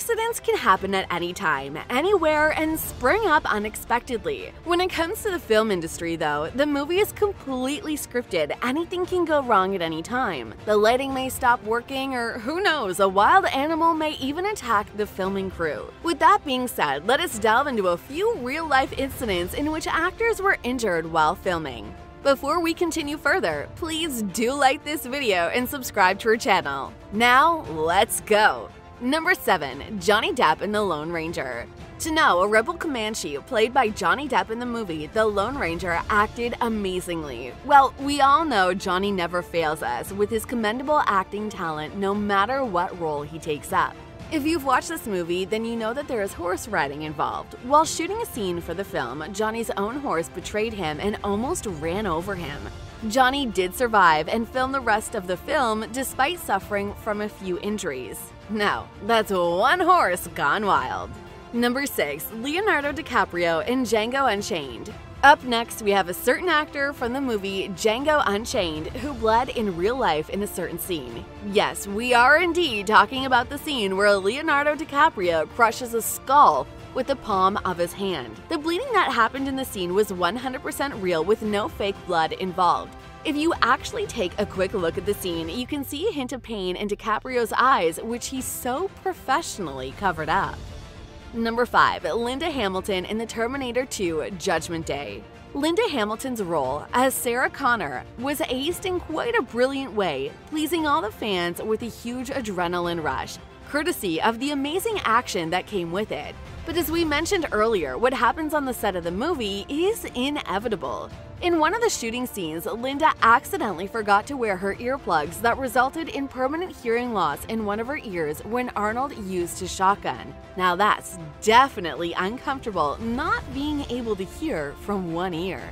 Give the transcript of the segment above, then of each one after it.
Accidents can happen at any time, anywhere, and spring up unexpectedly. When it comes to the film industry, though, the movie is completely scripted. Anything can go wrong at any time. The lighting may stop working, or who knows, a wild animal may even attack the filming crew. With that being said, let us delve into a few real-life incidents in which actors were injured while filming. Before we continue further, please do like this video and subscribe to our channel. Now, let's go! Number 7. Johnny Depp in The Lone Ranger. To know, a rebel Comanche played by Johnny Depp in the movie The Lone Ranger acted amazingly. Well, we all know Johnny never fails us with his commendable acting talent no matter what role he takes up. If you've watched this movie, then you know that there is horse riding involved. While shooting a scene for the film, Johnny's own horse betrayed him and almost ran over him. Johnny did survive and film the rest of the film despite suffering from a few injuries. Now, that's one horse gone wild. Number 6. Leonardo DiCaprio in Django Unchained. Up next, we have a certain actor from the movie Django Unchained who bled in real life in a certain scene. Yes, we are indeed talking about the scene where Leonardo DiCaprio crushes a skull with the palm of his hand. The bleeding that happened in the scene was 100% real with no fake blood involved. If you actually take a quick look at the scene, you can see a hint of pain in DiCaprio's eyes, which he so professionally covered up. Number 5. Linda Hamilton in The Terminator 2: Judgment Day. Linda Hamilton's role as Sarah Connor was aced in quite a brilliant way, pleasing all the fans with a huge adrenaline rush, courtesy of the amazing action that came with it. But as we mentioned earlier, what happens on the set of the movie is inevitable. In one of the shooting scenes, Linda accidentally forgot to wear her earplugs that resulted in permanent hearing loss in one of her ears when Arnold used his shotgun. Now that's definitely uncomfortable, not being able to hear from one ear.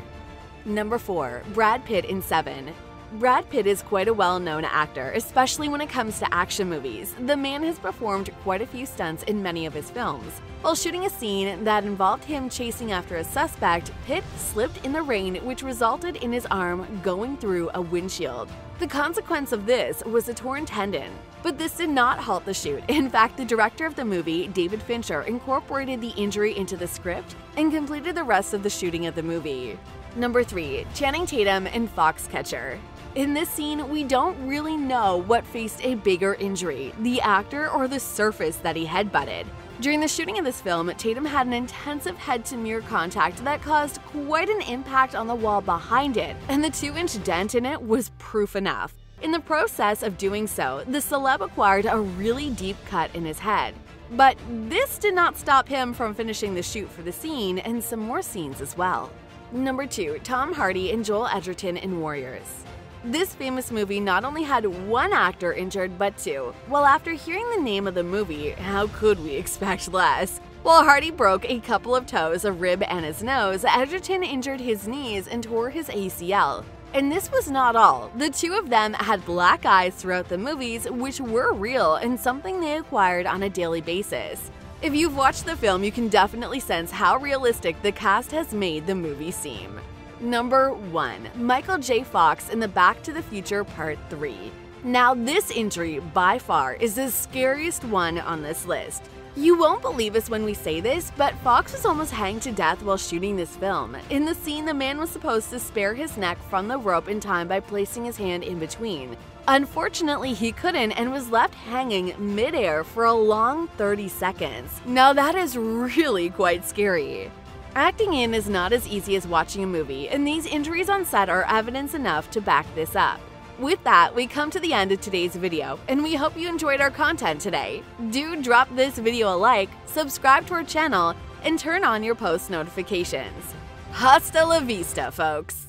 Number 4. Brad Pitt in Seven. Brad Pitt is quite a well-known actor, especially when it comes to action movies. The man has performed quite a few stunts in many of his films. While shooting a scene that involved him chasing after a suspect, Pitt slipped in the rain, which resulted in his arm going through a windshield. The consequence of this was a torn tendon. But this did not halt the shoot. In fact, the director of the movie, David Fincher, incorporated the injury into the script and completed the rest of the shooting of the movie. Number 3. Channing Tatum in Foxcatcher. In this scene, we don't really know what faced a bigger injury, the actor or the surface that he headbutted. During the shooting of this film, Tatum had an intensive head-to-mirror contact that caused quite an impact on the wall behind it, and the 2-inch dent in it was proof enough. In the process of doing so, the celeb acquired a really deep cut in his head. But this did not stop him from finishing the shoot for the scene and some more scenes as well. Number 2. Tom Hardy and Joel Edgerton in Warriors. This famous movie not only had one actor injured, but two. Well, after hearing the name of the movie, how could we expect less? While Hardy broke a couple of toes, a rib, and his nose, Edgerton injured his knees and tore his ACL. And this was not all. The two of them had black eyes throughout the movies, which were real and something they acquired on a daily basis. If you've watched the film, you can definitely sense how realistic the cast has made the movie seem. Number 1. Michael J. Fox in The Back to the Future Part 3. Now this injury, by far, is the scariest one on this list. You won't believe us when we say this, but Fox was almost hanged to death while shooting this film. In the scene, the man was supposed to spare his neck from the rope in time by placing his hand in between. Unfortunately, he couldn't and was left hanging mid-air for a long 30 seconds. Now that is really quite scary. Acting in is not as easy as watching a movie, and these injuries on set are evidence enough to back this up. With that, we come to the end of today's video, and we hope you enjoyed our content today. Do drop this video a like, subscribe to our channel, and turn on your post notifications. Hasta la vista, folks!